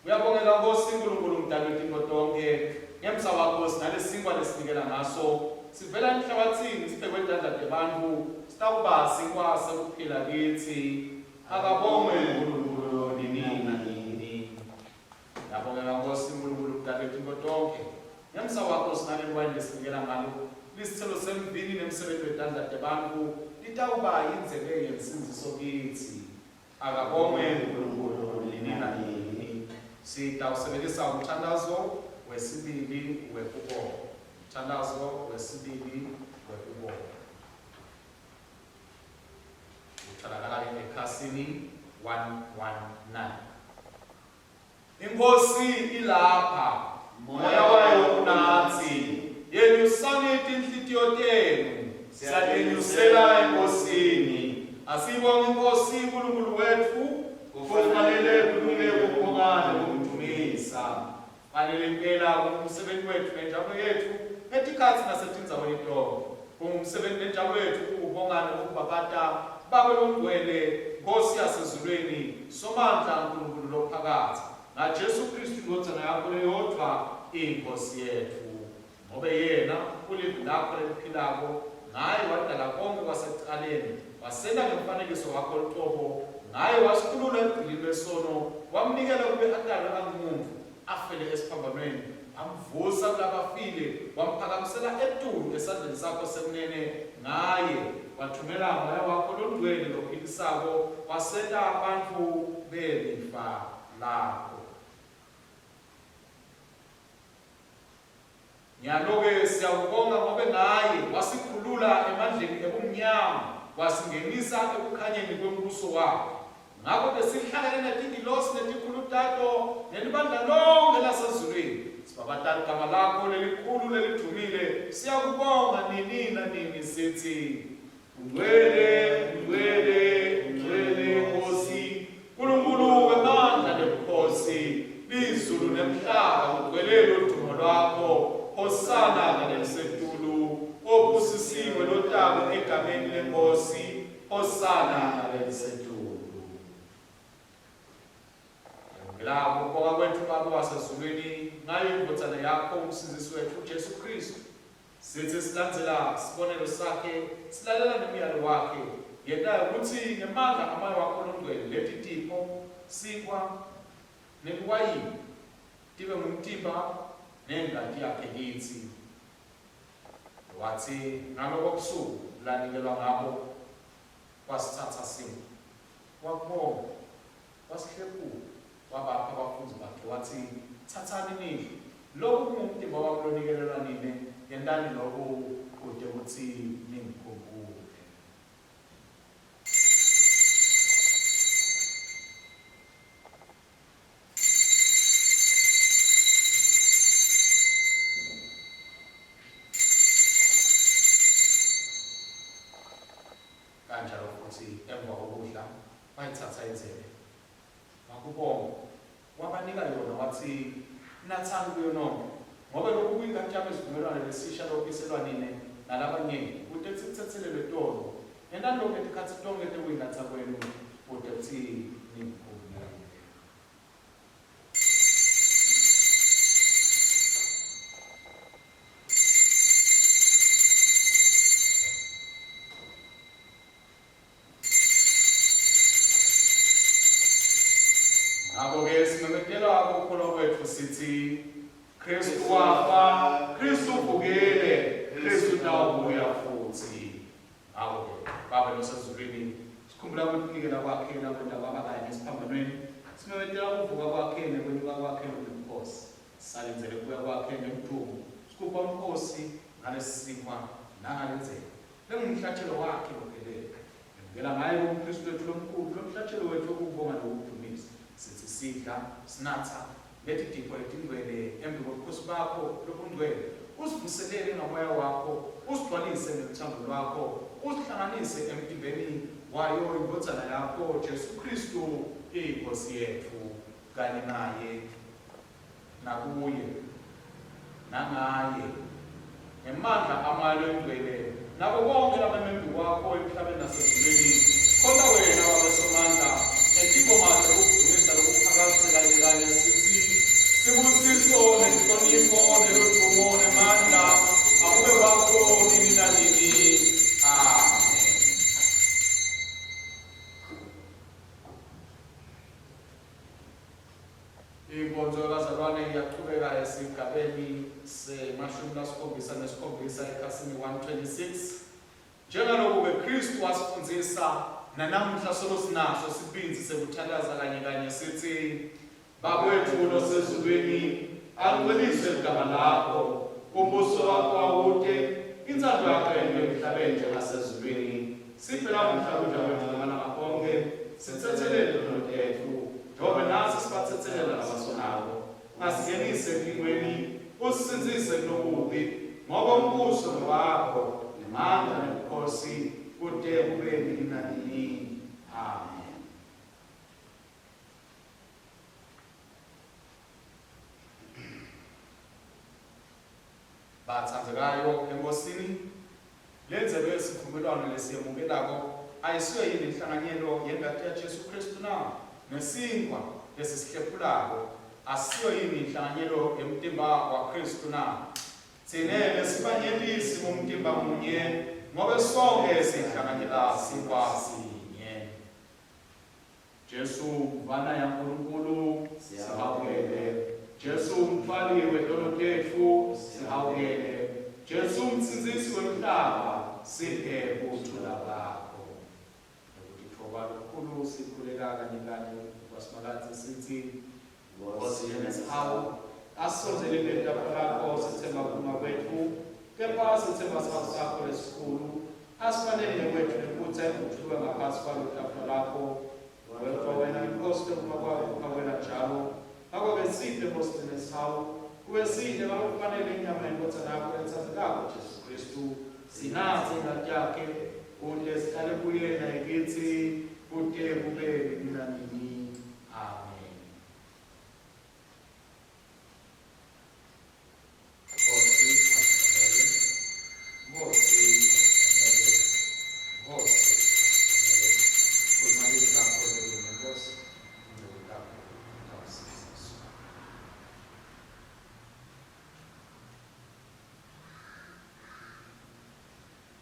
Uyabongela Nkosi uNkulunkulu mdali wezinto zonke, ngemsa wakho sinalesi sinkwa lesinikela ngaso sivela emhlabathini sibhekwe entandla yabantu sitakuba sinkwa sekuphila kithi. Akabongwe uNkulunkulu nini nanini. Uyabongela Nkosi uNkulunkulu mdali wezinto zonke, ngemsa wakho sinalesi liwayini lesinikela ngalo lisithelo semvini nemsebenzi wetandla yabantu litawuba yinzebe yensinziso kithi. Akabongwe uNkulunkulu nini nanini. Sitawusebenzisa umthandazo wesibili wekubonga. Umthandazo wesibili wekubonga. Utholakala ekhasini 119. Inkosi ilapha, moya wayo unathi. Yenyusani inhlitiyo zenu, siyayenyusela enkosini. Asibonge Nkosi uNkulunkulu wethu, kufanele kulunge ukubongana nokumdumisa. Fanele impela umsebenzi wethu nenjabulo yethu etikhathi nasetindzaweni tonke. Umsebenzi nenjabulo yethu ukubongana ukubabata babe lomgcwele Nkosi yasezulwini somandla uNkulunkulu lophakathi na Jesu Kristu indodana yakho leyodwa inkosi yethu. Ngobe yena ulivi lakho leliphilako, ngaye wadala konke kwasekuqaleni, wasenda ngemfanekiso wakho luqobo, ngaye wasikhulula ebhilini lwesono, wamnikela kube adalwe angumuntu, afele esiphambanweni, amvusa kulabafile, wamphakamisela etulu esandleni sakho semnene, ngaye wathumela moya wakho longcwele lophilisako, wasenda abantu belifa lakho. Nyalo-ke siyakubonga ngobe ngaye wasikhulula emandleni ebumnyama, wasingenisa ekukhanyeni kwembuso wakhe. Ngakho besihlangene netingilosi netikhulu tato nelibandla lonke lasezulwini. Sibabadala igama lakho lelikhulu lelidumile, siyakubonga nini nanini sithi ungcwele, ungcwele, ungcwele Nkosi, uNkulunkulu wamandla nebukhosi, izulu nemhlaba kugcwele udumo lwakho. Hosana ngalesetulu, obusisiwe lotabo egameni lenkosi. Hosana ngalesetulu. Ngilapho konke kwethu Baba wasezulwini, ngayo indodana yakho umsindisi wethu Jesu Kristu. Sithi silandzela isibonelo sakhe, silalela nemiyalo wakhe. Yena ukuthi ngemandla amayo wakho longcwele leti tipho, sinkwa neliwayini tibe ngumtimba nengadi yakhe kithi. Wathi ngaloko busuku lanikelwa ngabo wasithatha sinkwa, wakubonga, wasihlephula, wabapha abafundi bakhe wathi thathani nidle, lokhu kungumtimba wami lonikelelwa nini, yentani lokhu kude ukuthi ningikhumbule. nathani kuyo nonke ngoba lokhu kuyinkathamo esivumelwano lesisha lokhiselwanine nalabanye kude sithethelelwe tolo enalokho etikhathi tonke tekuyingatha kwenu kude kuthi nivumelane. Ngakho-ke simemetela ukukholwa kwethu sithi Kristu wafa, Kristu uvukile, Kristu utawubuya futhi. Ngakho-ke Baba nosezulwini sikhumbula ukunikela kwakhe nakwendaba abakanye esiphambanweni, simemetela ukuvuka kwakhe nekwenyuka kwakhe nobukhosi, salenzele kubuya kwakhe nemdumo, sikhupha umkhosi ngalesi simo nangalenzela lengumhlatshelo wakhe ophelele. Ngela ngaye umKristu wethu lomkhulu lomhlatshelo wethu wokubonga nokudumisa, sithi sidla sinatha lethi dipho letingcwele embi kobukhosi bakho lobungcwele, usivuselele ngomoya wakho, usigcwalise ngethando lwakho, usihlanganise emtimbeni wayo indodana yakho Jesu Kristu inkosi yethu, kanye naye nakuye nangaye ngemandla amalo engcwele nabo bonke labamembi wakho emhlabeni nasezulwini, kodwa wena wabesomandla nentibomalo ukudumisa lokuphakamisela kanye sithi sibusiso nenhlonipho neludumo nemandla akube wakho nini nanini. Amen. Inkonzo kazalwane iyaqhubeka esigabeni se-17 ekhasini 126. Njengalokhu-ke Kristu wasifundisa nanamuhla solosinaso sibinzi sekuthalaza kanye sithi Baba wethu nosezulwini, alungceliswe igama lakho, umbuso wakho awude, intsandvo yakho yenziwe emhlabeni njengasezulwini. Siphe namuhla ukudla kwethu ngamalanga onke, sithethelele izono zethu, njengoba nasi sibathethelela nabasonako. Ungasingenisi empingweni, usisinzise kulokubi, ngoba umbuso ngowakho, nemandla nebukhosi kude kube nini nanini. Amen. Bathandekayo enkosini, lenzelwe isivumelwano lesiyemukelako ayisiyo yini inhlanganyelo yengati ya Jesu Kristu na nesinkwa lesihlephulako asiyo yini inhlanganyelo yemtimba wa Kristu na tsinele sibanyelisi ngomtimba munye ngobe sonke sihlanganyela sinkwa sinye. Jesu mvana ya Nkulunkulu sihawukele, Jesu mfali wedono tetfu sihawukele, Jesu mtsinzisi wemhlaba siphe kuthula bakho. Ukuthoba lukhulu sikhuleka kanye kwasimakathi sithi Nkosi yenesihawu asonzele letafula lakho sithemba kuma kwethu, kepha sithemba sakho lesikhulu asifanele kwethu nephutha ukuthuka ngaphansi kwalo tafula lakho. Wedwa wena inkosi lokuma kwakho wena njalo, ngakho-ke siphe Nkosi yenesihawu kube sidle ngalokufanele inyama yenkosana yakho ethandekako Jesu Kristu, sinathe ingati yakhe kude sihlale kuyena ikithi kude kube nini nanini. Amen. Nkosi asifanele, Nkosi asifanele, Nkosi asifanele, khuluma lakho lelo Nkosi ndokutaka kakusiziswa.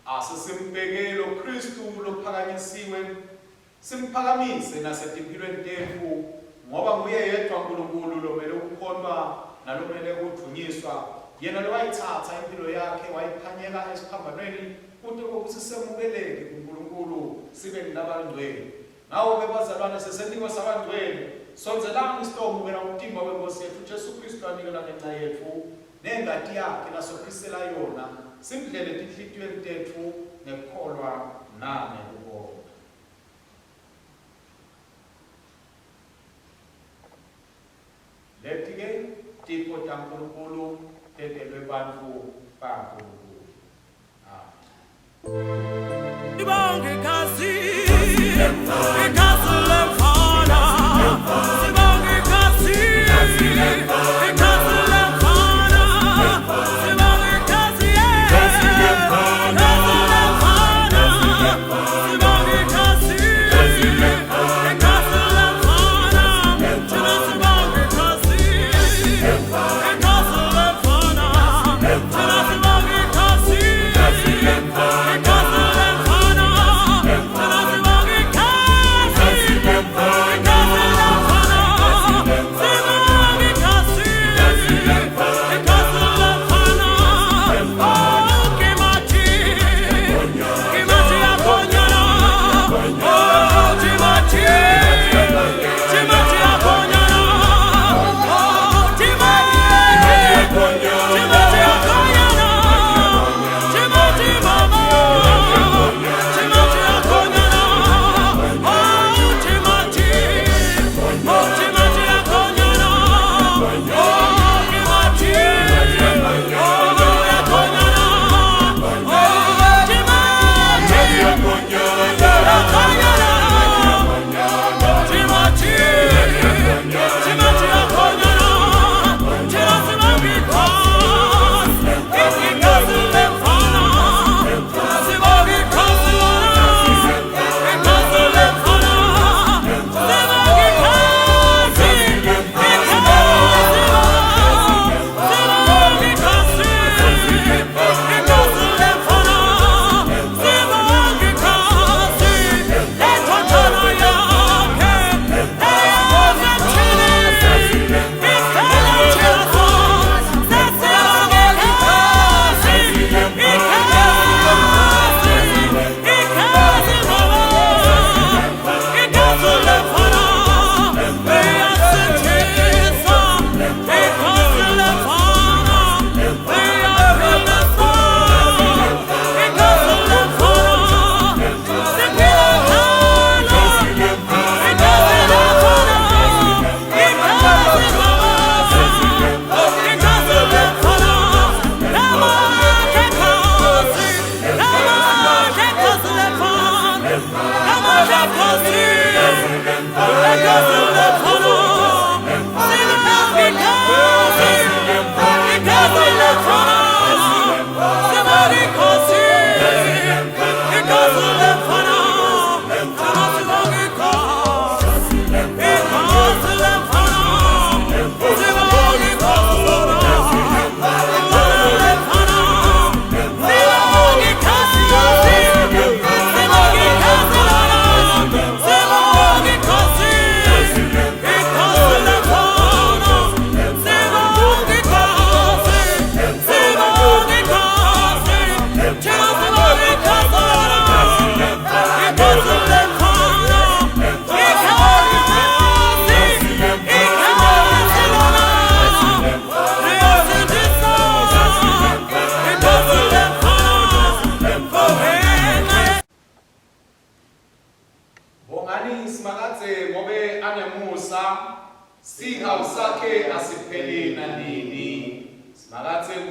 Asisimbekelo Kristu lophakanyisiwe, simphakamise nasetimpilweni tethu ngoba nguye yedwa uNkulunkulu lomele ukukhonwa nalomele ukudunyiswa, yena lowayithatha impilo yakhe wayiphanyeka esiphambanweni kude kokuthi semukeleke kuNkulunkulu sibe ngabangcwele. Ngawo-ke bazalwane, seseniko sabangcwele, sonzelani isitomukela umtimba wenkosi yethu Jesu Kristu anikela ngenxa yethu nengati yakhe nasokhisela yona, simdlele tinhlitiyweni tethu ngekukholwa nangekubonga. Leti-ke tipho taNkulunkulu tetelwe bantfu baNkulunkulu. Amen. Ibonge kasi, ikasi lemfana. Ibonge kasi, ikasi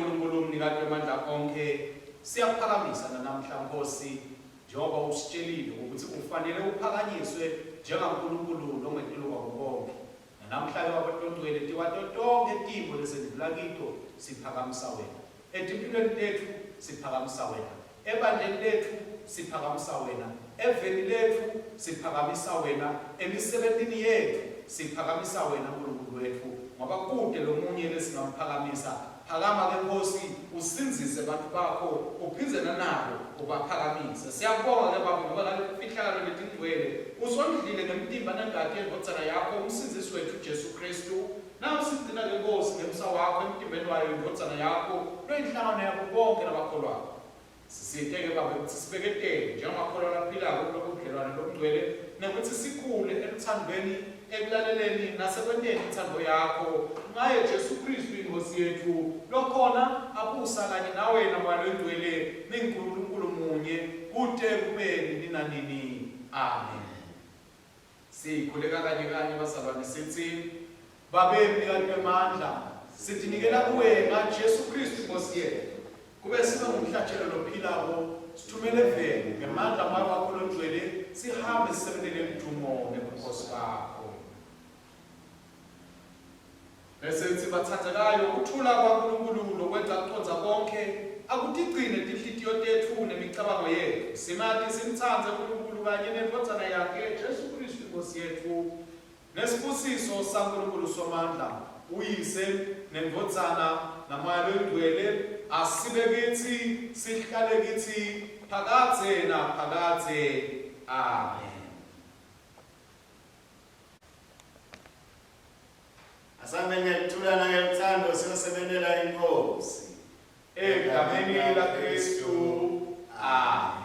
uNkulunkulu umnikati wamandla onke, siyakuphakamisa namhla Nkosi, njengoba usitshelile ukuthi ufanele uphakanyiswe njengaNkulunkulu longehlelo kwabo bonke. Namhla-ke babaTontwele tiwatonke timo lesendlula kito siphakamisa wena. Etimpilweni tethu siphakamisa wena. Ebandleni lethu siphakamisa wena. Eveni lethu siphakamisa wena. Emisebentini yethu siphakamisa wena uNkulunkulu wethu. Ngoba kude lo munye lesingamphakamisa. Phakama-ke Nkosi, usinzise abantu bakho, uphizena nabo ubaphakamise. Siyabonga-ke Baba ngoba ngale mfihlakalo letingcwele usondlile ngemtimba nengadi yendodzana yakho umsinzisi wethu Jesu Kristu. Nawu sigcina-ke Nkosi ngemsa wakho emtimbeni wayo indodzana yakho loyinhlangano yabo bonke nabakholwayo. Sisiyeke Baba ukuthi sibeketele njengamakholwa aphilayo kulo budlelwano lobungcwele, nokuthi sikhule emthandweni, ekulaleleni nasekwenteni inthando yakho ngaye Jesu Kristu inkosi yethu, lokhona abusa kanye nawe namoya longcwele ninguNkulunkulu munye kude kube nini nanini. Amen. Sikhuleka kanye kanye bazalwane sithi, Babe mnikati wamandla, sithinikela kuwe ngaJesu Kristu inkosi yethu, kube sibe ngumhlatshelo lophilako, sithumele vele ngamandla moya wakho longcwele, sihambe sisebenzele umdumo nebukhosi bakho. Bese sithi bathandekayo, ukuthula kwaNkulunkulu lokwenza kuconza konke akutigcine tinhliziyo tethu nemicabango yethu. Simathi simthande uNkulunkulu kanye nendodzana yakhe Jesu Kristu inkosi yethu, nesibusiso saNkulunkulu somandla, uyise nendodzana namoya longcwele asibe kithi, sihlale kithi phakathe naphakathe. Amen. Asambe ngekuthulana ngeluthando siyosebenzela inkosi Egameni laKristu. Amen.